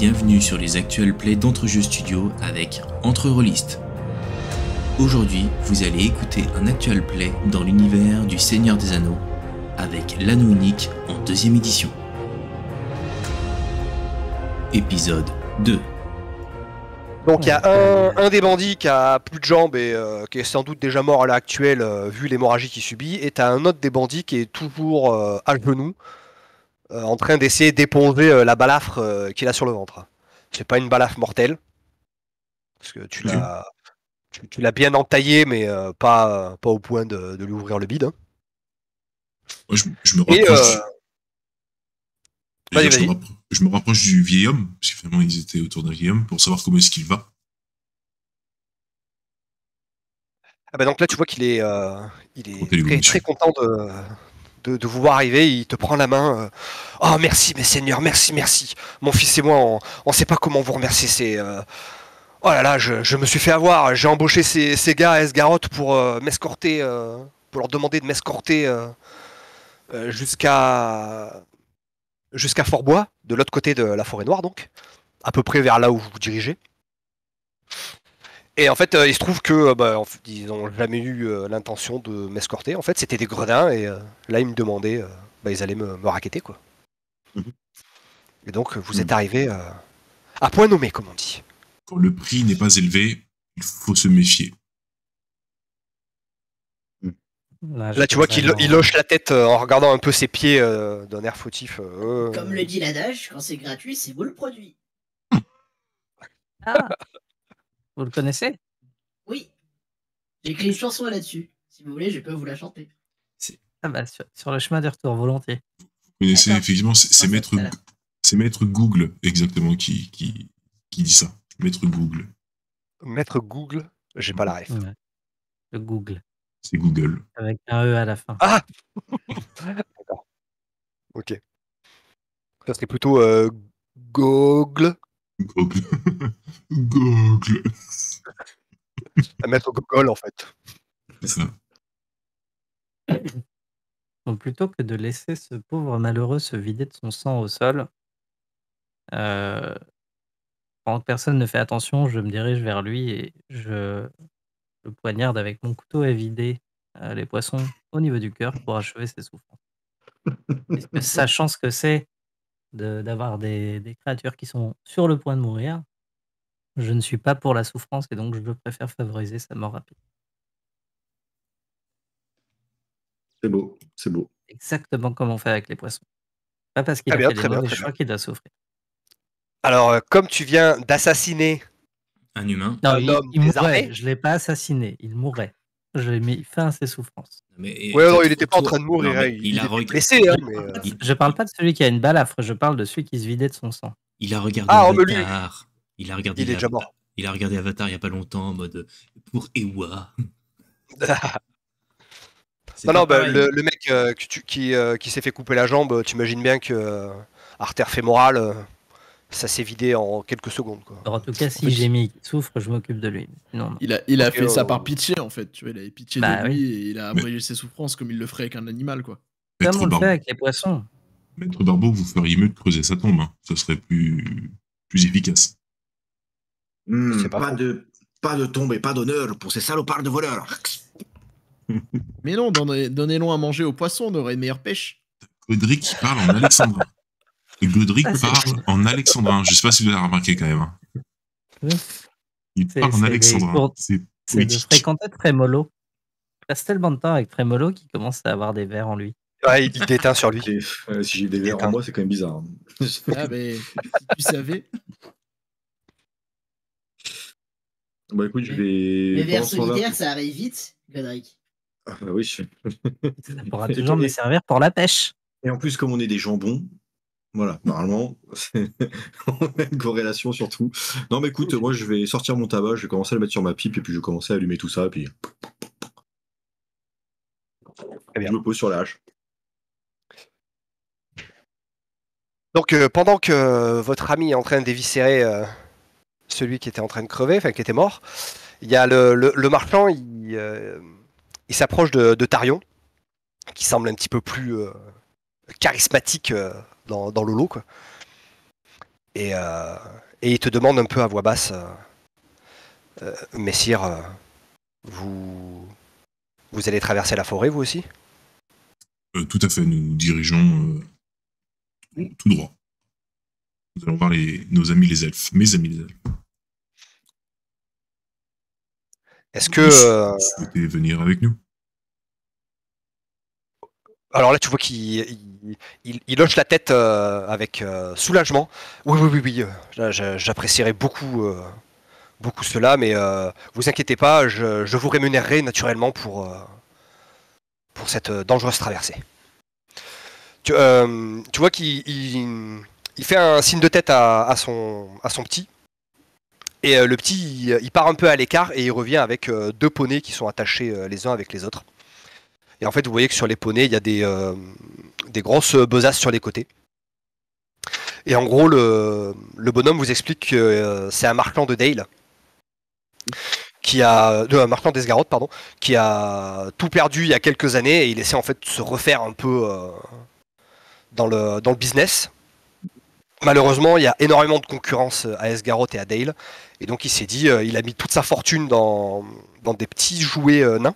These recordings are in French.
bienvenue sur les actuels plays d'Entrejeux Studio avec Entre-Rôlistes. Aujourd'hui, vous allez écouter un actual play dans l'univers du Seigneur des Anneaux avec l'Anneau Unique en deuxième édition. Épisode 2. Donc il y a un des bandits qui a plus de jambes et qui est sans doute déjà mort à l'heure actuelle vu l'hémorragie qu'il subit, et t'as un autre des bandits qui est toujours à genoux en train d'essayer d'éponger la balafre qu'il a sur le ventre. C'est pas une balafre mortelle, parce que tu l'as bien entaillé, mais pas au point de lui ouvrir le bide. Hein. Moi, je me rapproche. Vas-y. Je me rapproche du vieil homme, parce que finalement ils étaient autour d'un vieil homme, pour savoir comment est-ce qu'il va. Ah bah donc là tu vois qu'il est, très content de vous voir arriver. Il te prend la main. Oh merci mes seigneurs, merci. Mon fils et moi, on sait pas comment vous remercier. C'est oh là là, je me suis fait avoir. J'ai embauché ces gars à Esgaroth pour m'escorter, pour leur demander de m'escorter jusqu'à Fort-Bois, de l'autre côté de la forêt noire, donc à peu près vers là où vous vous dirigez. Et en fait, il se trouve que ils n'ont jamais eu l'intention de m'escorter. En fait, c'était des gredins et là, ils me demandaient, ils allaient me racketter, quoi. Et donc, vous êtes arrivé à point nommé, comme on dit. Quand le prix n'est pas élevé, il faut se méfier. Là, tu vois qu'il hoche la tête en regardant un peu ses pieds d'un air fautif. Comme le dit l'adage, quand c'est gratuit, c'est vous le produit. Ah, vous le connaissez? Oui. J'ai écrit une chanson là-dessus. Si vous voulez, je peux vous la chanter. Ah bah, sur le chemin du retour, volontiers. Vous connaissez effectivement, c'est Maître Google exactement qui dit ça. Maître Google. Maître Google, j'ai pas la ref. Ouais. Le Google. C'est Google. Avec un E à la fin. Ah d'accord. Ok. Ça serait plutôt Google. Google. Google. À mettre Google en fait. C'est ça. Donc plutôt que de laisser ce pauvre malheureux se vider de son sang au sol, pendant que personne ne fait attention, je me dirige vers lui et je le poignarde avec mon couteau à vider les poissons au niveau du cœur pour achever ses souffrances. Puisque sachant ce que c'est d'avoir des créatures qui sont sur le point de mourir, je ne suis pas pour la souffrance et donc je préfère favoriser sa mort rapide. C'est beau. Exactement comme on fait avec les poissons. Pas parce qu'il a fait les mauvais choix qu'il doit souffrir. Alors, comme tu viens d'assassiner un humain, non, il mourrait. Je ne l'ai pas assassiné, il mourrait. Je lui ai mis fin à ses souffrances. Il n'était pas en train de mourir. Il était blessé. Je parle pas de celui qui a une balafre, je parle de celui qui se vidait de son sang. Il a regardé Avatar. Il est déjà mort. Il a regardé Avatar il n'y a pas longtemps en mode pour Ewa. Le mec qui s'est fait couper la jambe, tu imagines bien que artère fémorale, ça s'est vidé en quelques secondes. Quoi. Alors, en tout cas, si j'ai mis qu'il souffre, je m'occupe de lui. Non. Il a fait ça par pitié, en fait. Tu vois, il avait pitié de lui et il a abrégé ses souffrances comme il le ferait avec un animal, quoi. Comme on le fait avec les poissons. Maître Barbeau, vous feriez mieux de creuser sa tombe. Hein. Ça serait plus efficace. Pas de tombe et pas d'honneur pour ces salopards de voleurs. Mais non, donnez-leur à manger aux poissons, on aurait une meilleure pêche. Godric parle en alexandrin. Godric parle en alexandrin. Je sais pas si vous avez remarqué quand même. Il parle en alexandrin. C'est de fréquenter Trémolo. Je passe tellement de temps avec Trémolo qu'il commence à avoir des vers en lui. Ouais, il déteint sur lui. Si j'ai des vers en moi, c'est quand même bizarre. Ah, mais si tu savais. Bah écoute, je vais. Les vers solidaires, ça arrive vite, Godric. Ah bah oui. Ça pourra toujours me servir pour la pêche. Et en plus, comme on est des jambons, voilà, normalement, on a une corrélation sur tout. Non mais écoute, moi je vais sortir mon tabac, je vais commencer à le mettre sur ma pipe et puis je vais commencer à allumer tout ça et puis je me pose sur la hache. Donc pendant que votre ami est en train d'éviscérer celui qui était en train de crever, enfin qui était mort, il y a le marchand, il s'approche de Tarion, qui semble un petit peu plus charismatique dans le lot, quoi. Et, et il te demande un peu à voix basse, Messire, vous allez traverser la forêt, vous aussi? Tout à fait, nous dirigeons tout droit. Nous allons voir nos amis les elfes, mes amis les elfes. Est-ce que... Vous souhaitez venir avec nous? Alors là, tu vois qu'il il hoche la tête avec soulagement. Oui, j'apprécierais beaucoup, beaucoup cela, mais vous inquiétez pas, je vous rémunérerai naturellement pour cette dangereuse traversée. Tu vois qu'il il fait un signe de tête à son petit. Et le petit, il part un peu à l'écart et il revient avec 2 poneys qui sont attachés les uns avec les autres. Et en fait, vous voyez que sur les poneys, il y a des grosses besaces sur les côtés. Et en gros, le bonhomme vous explique que c'est un marquand de Dale, un marquand d'Esgaroth, pardon, qui a tout perdu il y a quelques années et il essaie en fait de se refaire un peu dans le business. Malheureusement, il y a énormément de concurrence à Esgaroth et à Dale. Et donc il s'est dit, il a mis toute sa fortune dans des petits jouets nains.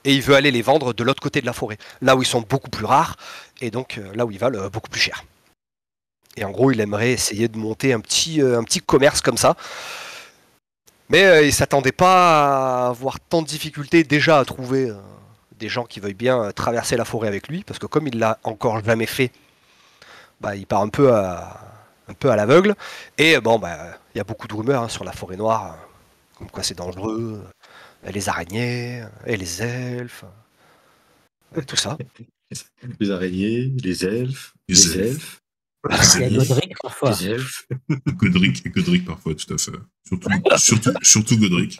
Et il veut aller les vendre de l'autre côté de la forêt. Là où ils sont beaucoup plus rares. Et donc là où ils valent beaucoup plus cher. Et en gros, il aimerait essayer de monter un petit commerce comme ça. Mais il s'attendait pas à avoir tant de difficultés déjà à trouver des gens qui veuillent bien traverser la forêt avec lui. Parce que comme il l'a encore jamais fait, bah, il part un peu à l'aveugle. Et bon, bah, il y a beaucoup de rumeurs sur la forêt noire, comme quoi c'est dangereux, les araignées, et les elfes, tout ça. Les araignées, les elfes, Les elfes. Il y a Godric parfois. Les elfes. Godric parfois, tout à fait. Surtout Godric.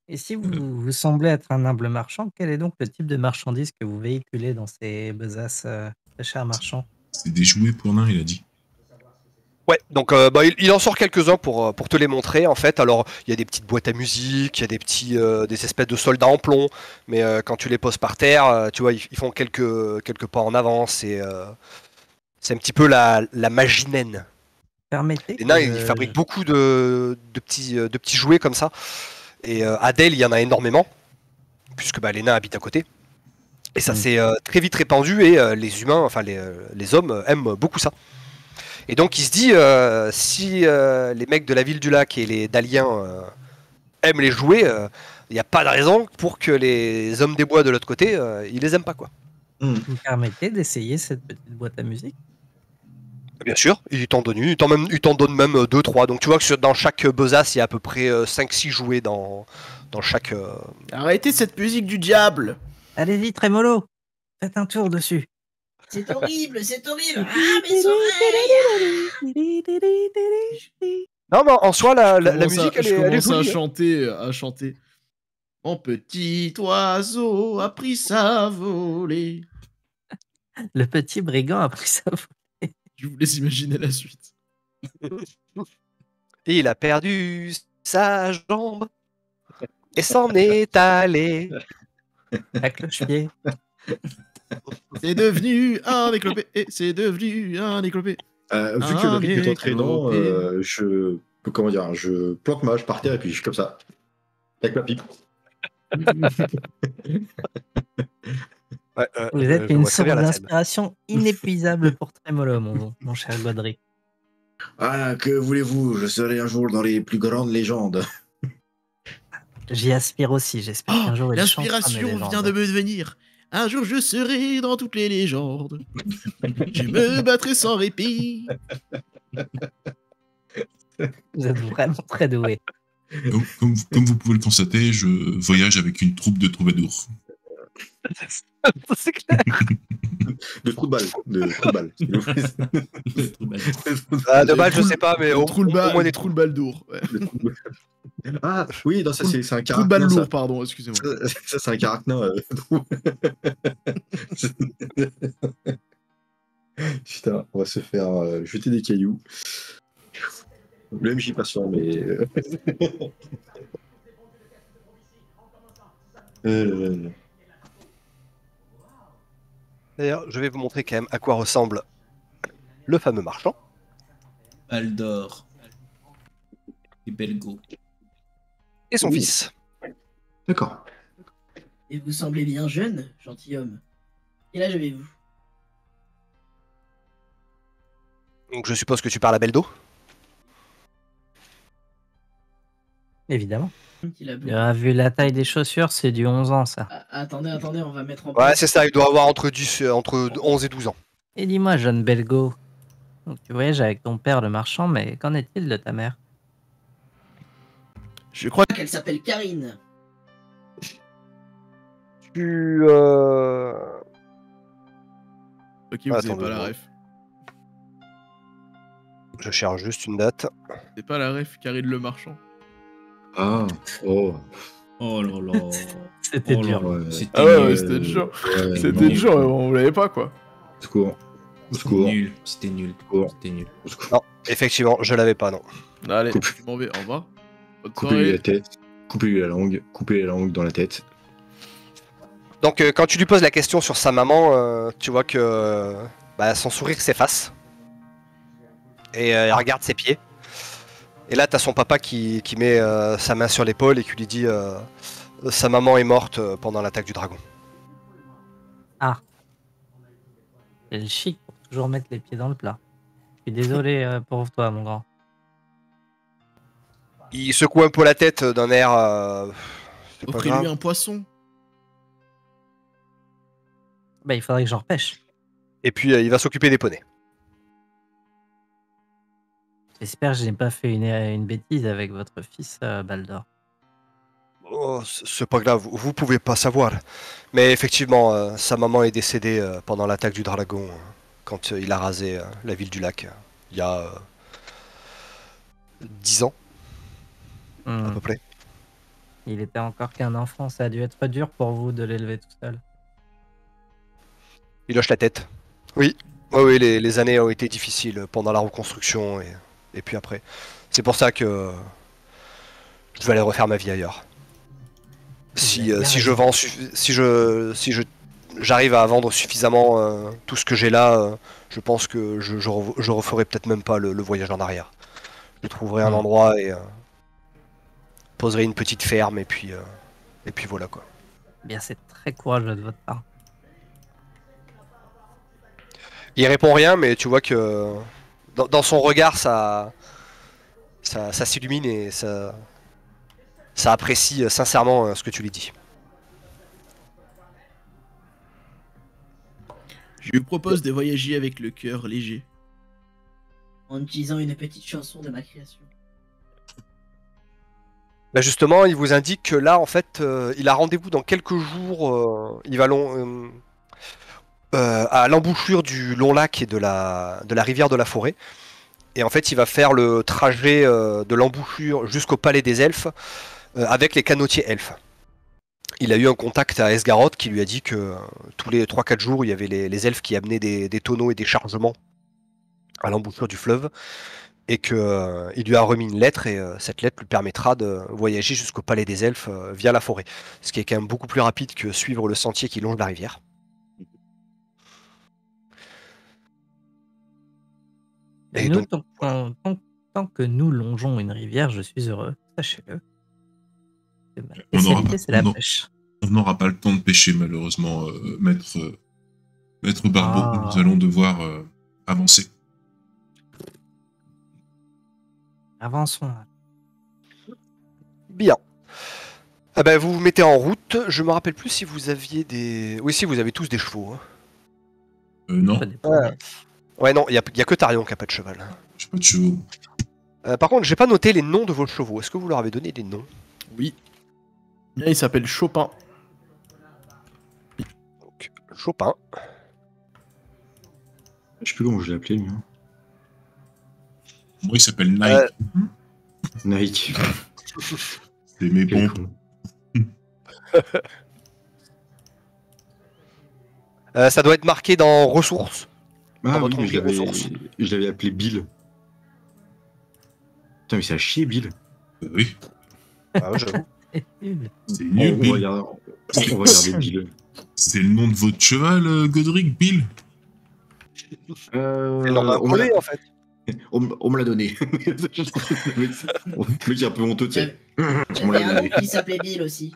Et si vous semblez être un humble marchand, quel est donc le type de marchandise que vous véhiculez dans ces besaces, très chers marchands? C'est des jouets pour nains, il a dit. Ouais, donc bah, il en sort quelques-uns pour te les montrer en fait. Alors il y a des petites boîtes à musique, il y a des espèces de soldats en plomb, mais quand tu les poses par terre, tu vois, ils font quelques pas en avant. C'est un petit peu la magie naine. Permettez Les nains, ils fabriquent beaucoup de petits jouets comme ça. Et à Dale, il y en a énormément, puisque bah, les nains habitent à côté. Et ça s'est très vite répandu et les humains, enfin les hommes aiment beaucoup ça. Et donc il se dit, si les mecs de la ville du lac et les Daliens aiment les jouer, il n'y a pas de raison pour que les hommes des bois de l'autre côté, ils les aiment pas, quoi. Vous me permettez d'essayer cette petite boîte à musique? Bien sûr, il t'en donne une, il t'en donne même 2-3. Donc tu vois que dans chaque besace, il y a à peu près 5-6 jouets dans chaque... Arrêtez cette musique du diable! Allez-y, Trémolo, faites un tour dessus. C'est horrible, c'est horrible! Ah, mes oreilles! Non, mais en soi, la musique, elle est jolie. à chanter. Mon petit oiseau a pris sa volée. Le petit brigand a pris sa volée. Je vous laisse imaginer la suite. Il a perdu sa jambe et s'en est allé. À cloche-pied. C'est devenu un éclopé, et c'est devenu un éclopé. Vu que le rythme est entraînant, je plante ma hache par terre et puis je suis comme ça, avec ma pipe. Vous êtes une source d'inspiration inépuisable pour Trémolo, mon cher Godric. Ah, que voulez-vous? Je serai un jour dans les plus grandes légendes. J'y aspire aussi, j'espère qu'un jour il l'inspiration vient de me venir. Un jour je serai dans toutes les légendes. Je me battrai sans répit. Vous êtes vraiment très doué. Comme vous pouvez le constater, je voyage avec une troupe de troubadours. C'est clair. De trou de balle. De balle, je sais pas, mais au moins des trous de balle d'ours. Ouais. Ah oui, non, ça c'est un trou de balle lourd, pardon, excusez-moi. Ça c'est un caractère. Putain, on va se faire jeter des cailloux. Le MJ patient, mais. D'ailleurs, je vais vous montrer quand même à quoi ressemble le fameux marchand. Baldor. Et Belgo. Et son Ouh. fils. D'accord. Et vous semblez bien jeune, gentilhomme. Quel âge avez-vous? Donc je suppose que tu parles à Beldo. Évidemment. Il a beaucoup- Vu la taille des chaussures, c'est du 11 ans, ça. Attendez, on va mettre en Ouais, place. c'est ça, il doit avoir entre 11 et 12 ans. Et dis-moi, jeune Belgo, donc tu voyages avec ton père le marchand, mais qu'en est-il de ta mère? Je crois Qu'elle s'appelle Karine. Tu... Ok, vous avez Attends pas deux la secondes. ref. Je cherche juste une date. C'est pas la ref, Karine le marchand. Ah, oh. Oh là là. C'était Oh là dur. là. Ouais. C'était Ah ouais, nul. c'était dur. Ouais, C'était nul. dur, on l'avait pas quoi. Au secours. Au C'était secours. nul. C'était nul. secours. C'était nul. Au secours. Non, effectivement, je l'avais pas, non. Allez, Coupe. je m'en vais, au revoir. Bonne Coupez-lui soirée. la tête. Coupez-lui la langue. Coupez la langue dans la tête. Donc quand tu lui poses la question sur sa maman, tu vois que son sourire s'efface. Et elle regarde ses pieds. Et là, t'as son papa qui met sa main sur l'épaule et qui lui dit sa maman est morte pendant l'attaque du dragon. C'est le chic pour toujours mettre les pieds dans le plat. Je suis désolé pour toi, mon grand. Il secoue un peu la tête d'un air... c'est pas Offrez-lui grave. un poisson. Bah, il faudrait que j'en repêche. Et puis il va s'occuper des poneys. J'espère que je n'ai pas fait une bêtise avec votre fils, Baldor. Oh, c'est pas grave, vous pouvez pas savoir. Mais effectivement, sa maman est décédée pendant l'attaque du dragon, quand il a rasé la ville du lac, il y a 10 ans à Hmm. peu près. Il était encore qu'un enfant, ça a dû être dur pour vous de l'élever tout seul. Il hoche la tête. Oui, oui, les années ont été difficiles pendant la reconstruction et puis après. C'est pour ça que je vais aller refaire ma vie ailleurs. Si, Vous avez bien si je raison. vends, si j'arrive à vendre suffisamment tout ce que j'ai là, je pense que je referai peut-être même pas le voyage en arrière. Je trouverai un Hmm. endroit et poserai une petite ferme et puis voilà quoi. Bien, c'est très courageux de votre part. Il répond rien, mais tu vois que dans son regard, ça s'illumine et ça apprécie sincèrement ce que tu lui dis. Je lui propose de voyager avec le cœur léger. En utilisant une petite chanson de ma création. Bah justement, il vous indique que là, en fait, il a rendez-vous dans quelques jours. Il va à l'embouchure du long lac et de la rivière de la forêt. Et en fait, il va faire le trajet de l'embouchure jusqu'au palais des elfes avec les canotiers elfes. Il a eu un contact à Esgaroth qui lui a dit que tous les 3-4 jours, il y avait les elfes qui amenaient des tonneaux et des chargements à l'embouchure du fleuve. Et qu'il lui a remis une lettre et cette lettre lui permettra de voyager jusqu'au palais des elfes via la forêt. Ce qui est quand même beaucoup plus rapide que suivre le sentier qui longe la rivière. Et Et nous, donc, tant que nous longeons une rivière, je suis heureux. Sachez-le. Ma On aura spécialité, pas- c'est la on aura- pêche. On n'aura pas le temps de pêcher, malheureusement, maître Barbeau. Ah. Nous allons devoir avancer. Avançons. bien. Ah ben, vous vous mettez en route. Je me rappelle plus si vous aviez des... Oui, si, vous avez tous des chevaux. Hein. Non, Ça dépend. Ouais, non, il y a que Tarion qui a pas de cheval. j'ai pas de chevaux. Par contre, j'ai pas noté les noms de vos chevaux. Est-ce que vous leur avez donné des noms? Oui. Là, il s'appelle Chopin. Donc, Chopin. Je sais plus comment je l'ai appelé, lui. hein. Moi, il s'appelle Nike. Nike. C'est mes Quel pompes. con. Ça doit être marqué dans ressources. Ah oui, votre mais ressources. je l'avais appelé Bill. Putain, mais c'est à chier, Bill. Oui, Ah ouais, j'avoue. C'est nul. c'est On nul, va Bill. regarder, on va regarder Bill. C'est le nom de votre cheval, Godric, Bill? C'est le nom d'un poney, en fait. On me l'a donné. Le mec est un peu honteux, tu sais. On J'avais l'a un donné. oncle qui s'appelait Bill aussi.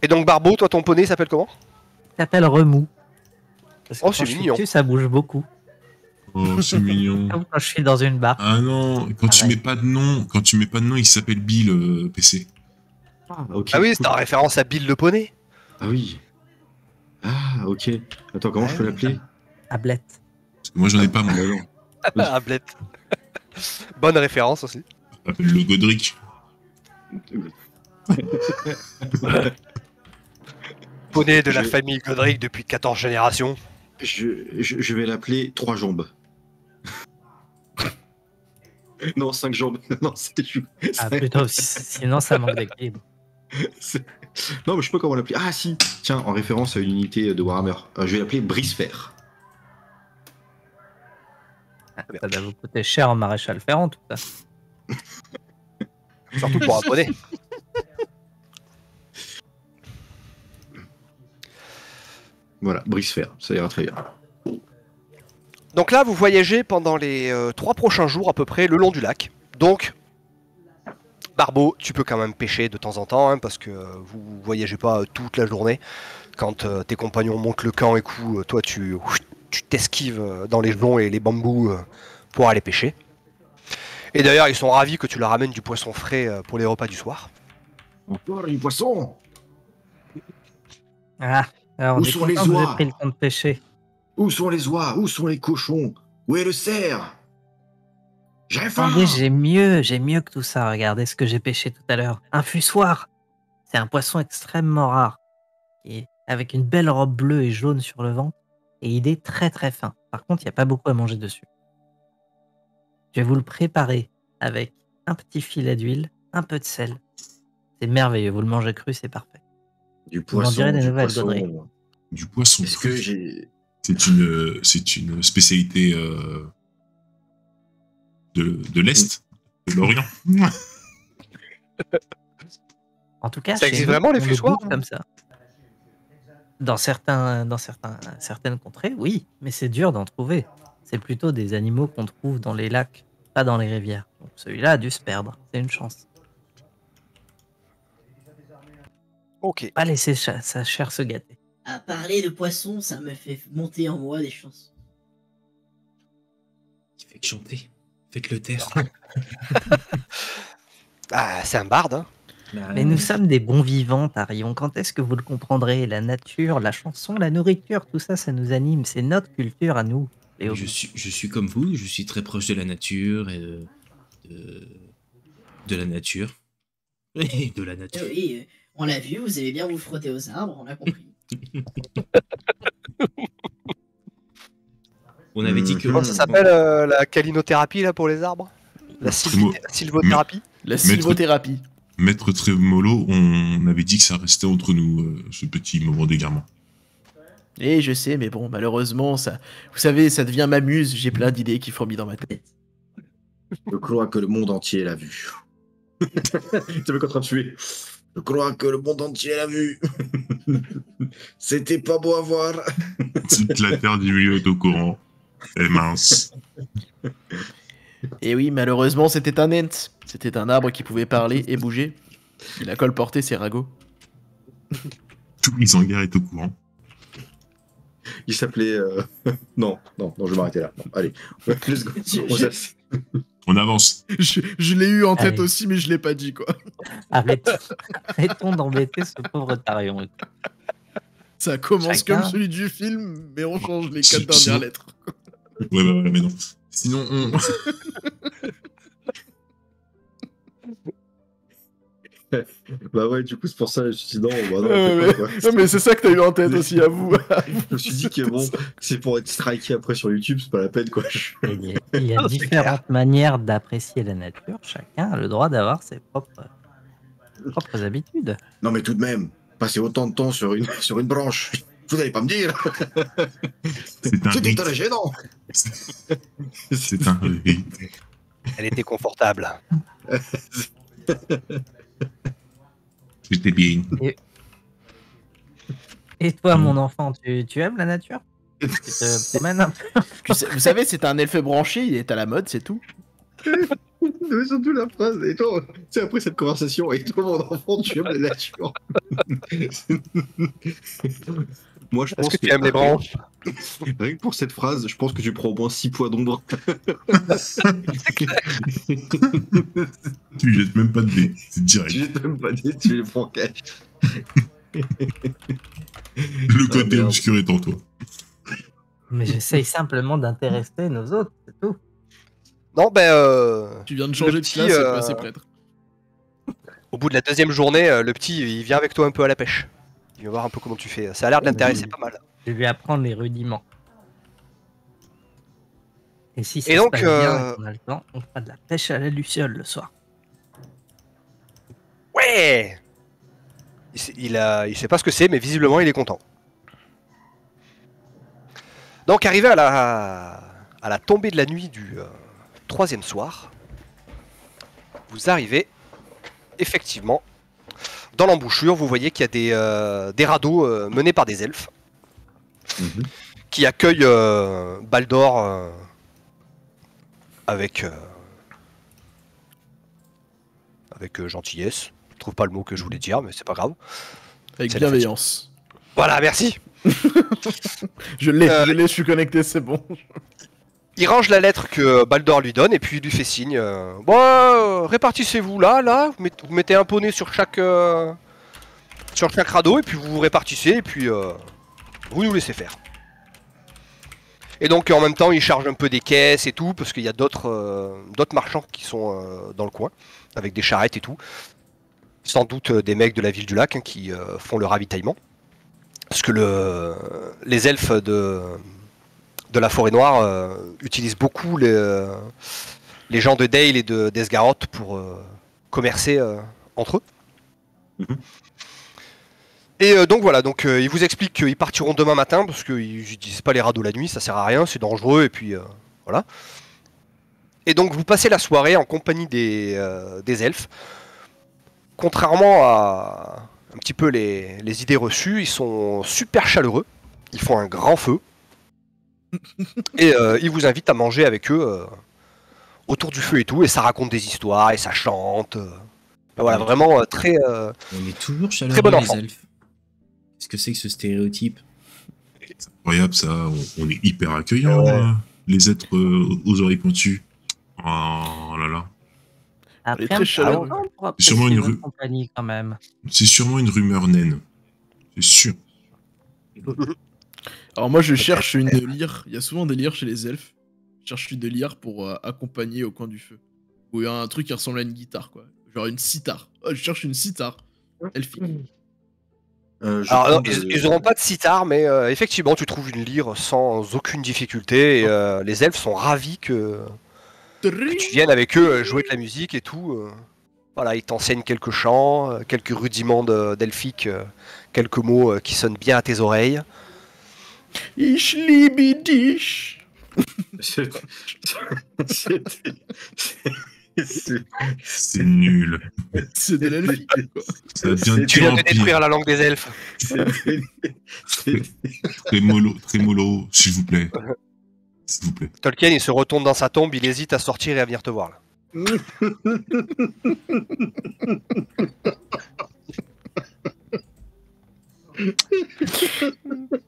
Et donc, Barbeau, toi, ton poney s'appelle comment? Il s'appelle Remous. Parce que Oh, quand c'est je suis mignon. dessus, ça bouge beaucoup. Oh, c'est mignon. Comme quand je suis dans une barre. Ah non, quand tu Pareil. mets pas de nom, il s'appelle Bill, PC. Ah, ok. Ah oui, cool. c'est en référence à Bill le poney. Ah oui. Ah, ok. Attends, comment je peux l'appeler? Tablette. Parce que moi, j'en ai pas, moi. Ah, non. Ah, blette. Bonne référence aussi. Appelle le Godric. Poney de la Je- famille Godric depuis 14 générations. Je vais l'appeler 3 jambes. Non, 5 jambes. Non, c'est chou. Ah, plutôt, sinon ça manque d'équilibre. Non, mais je sais pas comment l'appeler. Ah, si. Tiens, en référence à une unité de Warhammer. Je vais l'appeler Brisfer. Ça doit vous coûter cher en maréchal ferrant, tout ça. Surtout pour un poney. Voilà, Brisfer. Ça ira très bien. Donc là, vous voyagez pendant les 3 prochains jours à peu près le long du lac. Donc, Barbeau, tu peux quand même pêcher de temps en temps, hein, parce que vous voyagez pas toute la journée. Quand tes compagnons montent le camp et toi tu t'esquives dans les joncs et les bambous pour aller pêcher. Et d'ailleurs, ils sont ravis que tu leur amènes du poisson frais pour les repas du soir. Encore un poisson. Ah, alors on Où est sont les content que vous oies ayez pris le temps de pêcher. Où sont les oies? Où sont les cochons? Où est le cerf? J'ai faim. Attendez, j'ai mieux que tout ça. Regardez ce que j'ai pêché tout à l'heure. Un fussoir. C'est un poisson extrêmement rare. Et avec une belle robe bleue et jaune sur le ventre. Et il est très très fin. Par contre, il n'y a pas beaucoup à manger dessus. Je vais vous le préparer avec un petit filet d'huile, un peu de sel. C'est merveilleux. Vous le mangez cru, c'est parfait. Du Vous m'en poisson. direz des Du nouvelles, poisson. Godric. Du poisson. Est-ce que j'ai. C'est une spécialité de l'Est, de l'Orient. En tout cas, Ça chez existe nous, vraiment, les on le fussoirs, bouffe comme ça. Certaines contrées, oui, mais c'est dur d'en trouver. C'est plutôt des animaux qu'on trouve dans les lacs, pas dans les rivières. Donc celui-là a dû se perdre. C'est une chance. Ok. Pas laisser sa chair se gâter. À parler de poisson, ça me fait monter en moi des chansons. Il fait que chanter. Faites-le taire. Ah, c'est un barde, hein. Mais nous sommes des bons vivants, Tarion. Quand est-ce que vous le comprendrez? La nature, la chanson, la nourriture, tout ça, ça nous anime. C'est notre culture à nous. Léo. Je suis comme vous, je suis très proche de la nature et de la nature. Et de la nature. Oui, on l'a vu, vous aimez bien vous frotter aux arbres, on a compris. On avait dit que... Comment ça s'appelle la calinothérapie là pour les arbres? La sylvothérapie? La sylvothérapie. Maître Trémolo, on avait dit que ça restait entre nous, ce petit moment d'égarement. Et je sais, mais bon, malheureusement, ça, vous savez, ça devient ma muse. J'ai plein d'idées qui fourmillent dans ma tête. Je crois que le monde entier l'a vu. Tu veux qu'en train de tuer? Je crois que le monde entier l'a vu. C'était pas beau à voir. Toute la terre du milieu est au courant. Et mince. Et oui, malheureusement, c'était un ent. C'était un arbre qui pouvait parler et bouger. Il a colporté ses ragots. Tout Isengard est au courant. Il s'appelait. Non, je vais m'arrêter là. Non, allez, let's go. On avance. Je l'ai eu en tête Allez. aussi, mais je l'ai pas dit, quoi. Arrêtons d'embêter ce pauvre Tarion. Ça commence Chacun. comme celui du film, mais on change les 4 Sinon- dernières lettres. Ouais, mais non. Sinon, on... Bah ouais, du coup, c'est pour ça, je me suis dit non, bah non, Ouais, on fait pas, quoi. Non, mais c'est ça que t'as eu en tête aussi, à vous. Je me suis dit que bon, c'est pour être striké après sur YouTube, c'est pas la peine, quoi. Il y a différentes manières d'apprécier la nature. Chacun a le droit d'avoir ses propres habitudes. Non, mais tout de même, passer autant de temps sur une branche, vous allez pas me dire. c'est un C'était rite. très gênant. C'est un rite. Elle était confortable. J'étais bien. Et toi, mon enfant, tu aimes la nature? Tu te promènes un peu? Vous savez, c'est un elfe branché, il est à la mode, c'est tout. Mais surtout la phrase, et toi, tu sais, après cette conversation, et toi, mon enfant, tu aimes la nature. Moi, je pense que tu aimes les branches? Rien que pour cette phrase, je pense que tu prends au moins 6 poids d'ombre. Tu jettes même pas de dés, c'est direct. Tu jettes même pas des, tu les prends cash. Le côté merde. obscur est en toi. Mais j'essaye simplement d'intéresser nos autres, c'est tout. Non, ben. Tu viens de changer de petit, classe et de passer prêtre. Au bout de la deuxième journée, le petit, il vient avec toi un peu à la pêche. Il va voir un peu comment tu fais. Ça a l'air de l'intéresser pas mal. Je vais lui apprendre les rudiments. Et si ça Et se donc, passe bien et qu'on a le temps, on fera de la pêche à la luciole le soir. Ouais. Il sait pas ce que c'est, mais visiblement, il est content. Donc, arrivé à la tombée de la nuit du troisième soir, vous arrivez effectivement dans l'embouchure. Vous voyez qu'il y a des radeaux menés par des elfes qui accueillent Baldor avec gentillesse. Je trouve pas le mot que je voulais dire, mais c'est pas grave. Avec C'est la bienveillance. Voilà, merci. Je l'ai, je suis connecté, c'est bon. Il range la lettre que Baldor lui donne et puis il lui fait signe. Bon, répartissez-vous là. Vous mettez un poney sur chaque radeau et puis vous vous répartissez et puis vous nous laissez faire. Et donc en même temps, il charge un peu des caisses et tout parce qu'il y a d'autres marchands qui sont dans le coin avec des charrettes et tout. Sans doute des mecs de la ville du lac qui font le ravitaillement. Parce que les elfes de la forêt noire utilisent beaucoup les gens de Dale et d'Esgaroth pour commercer entre eux. Et donc voilà, ils vous expliquent qu'ils partiront demain matin parce qu'ils n'utilisent pas les radeaux la nuit, ça sert à rien, c'est dangereux et puis voilà. Et donc vous passez la soirée en compagnie des elfes. Contrairement à un petit peu les idées reçues, ils sont super chaleureux, ils font un grand feu. Et ils vous invitent à manger avec eux autour du feu et tout, et ça raconte des histoires, et ça chante. Voilà, vraiment très... On est toujours Très chaleureux, bon les enfant. elfes. Qu'est-ce que c'est que ce stéréotype? C'est incroyable ça, on est hyper accueillants, les êtres aux oreilles pointues. Oh là là. Après, très chaleureux. on pourra C'est sûrement apprécier une notre rue. compagnie quand même. C'est sûrement une rumeur naine. C'est sûr. Alors moi je cherche une lyre, il y a souvent des lyres chez les elfes. Je cherche une lyre pour accompagner au coin du feu. Ou il y a un truc qui ressemble à une guitare quoi. Genre une sitar. Oh, je cherche une sitar. Elfique. Alors, non, ils n'auront pas de sitar, mais effectivement, tu trouves une lyre sans aucune difficulté, et les elfes sont ravis que tu viennes avec eux jouer de la musique et tout. Voilà, ils t'enseignent quelques chants, quelques rudiments d'elfique, quelques mots qui sonnent bien à tes oreilles. Ich liebe dich. C'est nul. C'est de l'elfique quoi. Ça devient de Tu pire viens en de pire. détruire la langue des elfes. Trémolo, s'il vous plaît. S'il vous plaît. Tolkien, il se retourne dans sa tombe, il hésite à sortir et à venir te voir. Là.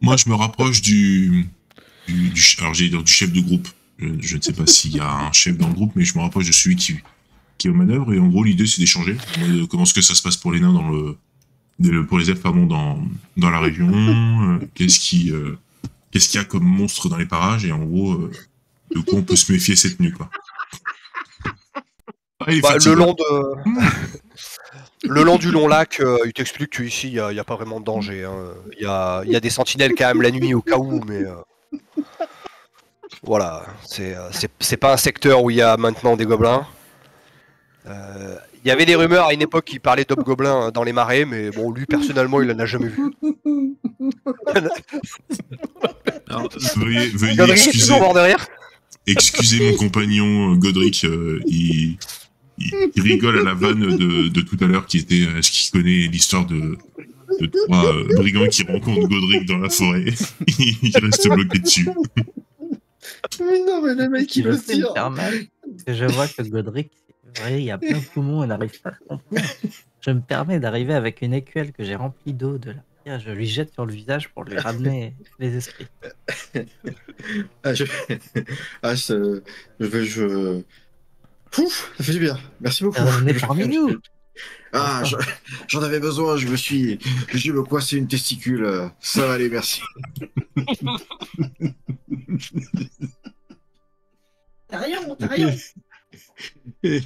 Moi, je me rapproche alors j'allais dire du chef de groupe. Je ne sais pas s'il y a un chef dans le groupe, mais je me rapproche de celui qui est aux manœuvres. Et en gros, l'idée, c'est d'échanger. Comment est-ce que ça se passe pour les nains pour les elfes, pardon, dans la région. Qu'est-ce qu'il y a comme monstre dans les parages. Et en gros, de quoi on peut se méfier cette nuit, quoi. Ah, il est fatigant. Le long du long lac, il t'explique qu'ici, il n'y a pas vraiment de danger. Hein. Il y a des sentinelles quand même la nuit au cas où, mais voilà, c'est pas un secteur où il y a maintenant des gobelins. Il y avait des rumeurs à une époque qui parlaient d'hobgoblins dans les marais, mais bon, lui personnellement, il en a jamais vu. Alors, Veuillez Godric est toujours mort de rire. excusez mon compagnon Godric, il rigole à la vanne de tout à l'heure qui était est-ce qu'il connaît l'histoire de trois brigands qui rencontrent Godric dans la forêt. Il reste bloqué dessus. Mais non, mais le mec, il Je le sais me tire. faire mal, parce que je vois que Godric, c'est vrai, il y a plein de poumons, il n'arrive pas à se remplir. Je me permets d'arriver avec une écuelle que j'ai remplie d'eau de la pierre, je lui jette sur le visage pour lui ramener les esprits. Ah, Pouf, ça fait du bien. Merci beaucoup. On est parmi nous. Ah, j'en avais besoin, je me coincer une testicule. Ça va aller, merci. T'as rien, t'as rien. C'est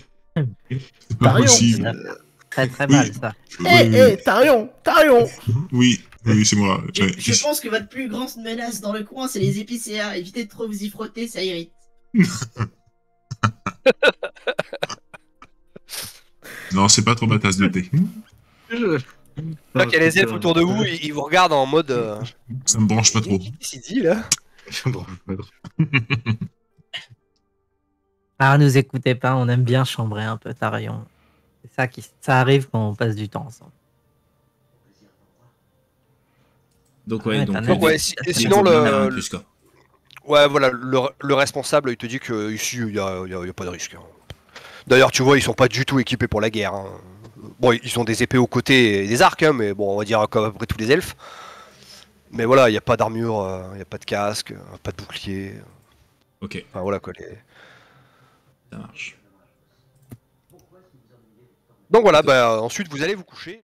pas Tarion. possible. Très très Oui. mal ça. Oui, Tarion. oui, c'est moi. Je, Ouais. je pense que votre plus grande menace dans le coin, c'est les épicéas. Évitez de trop vous y frotter, ça irrite. Non, c'est pas trop ma tasse de thé. Là, qu'il y a les elfes autour de vous, ils vous regardent en mode. Ça me branche pas trop. Qu'est-ce qu'il dit là? Ah, nous écoutez pas, on aime bien chambrer un peu Tarion. C'est ça ça arrive quand on passe du temps ensemble. Donc ouais, Ouais, donc, t'as Donc, ouais, les sinon, gobelins n'avaient le, rien de plus, quoi. ouais, voilà, le responsable, il te dit que ici, il y a pas de risque. Hein. D'ailleurs, tu vois, ils sont pas du tout équipés pour la guerre. Hein. Bon, ils ont des épées aux côtés et des arcs, hein, mais bon, on va dire comme après tous les elfes. Mais voilà, il n'y a pas d'armure, il n'y a pas de casque, pas de bouclier. Ok, Enfin voilà quoi. ça marche. Donc voilà, bah, ensuite vous allez vous coucher.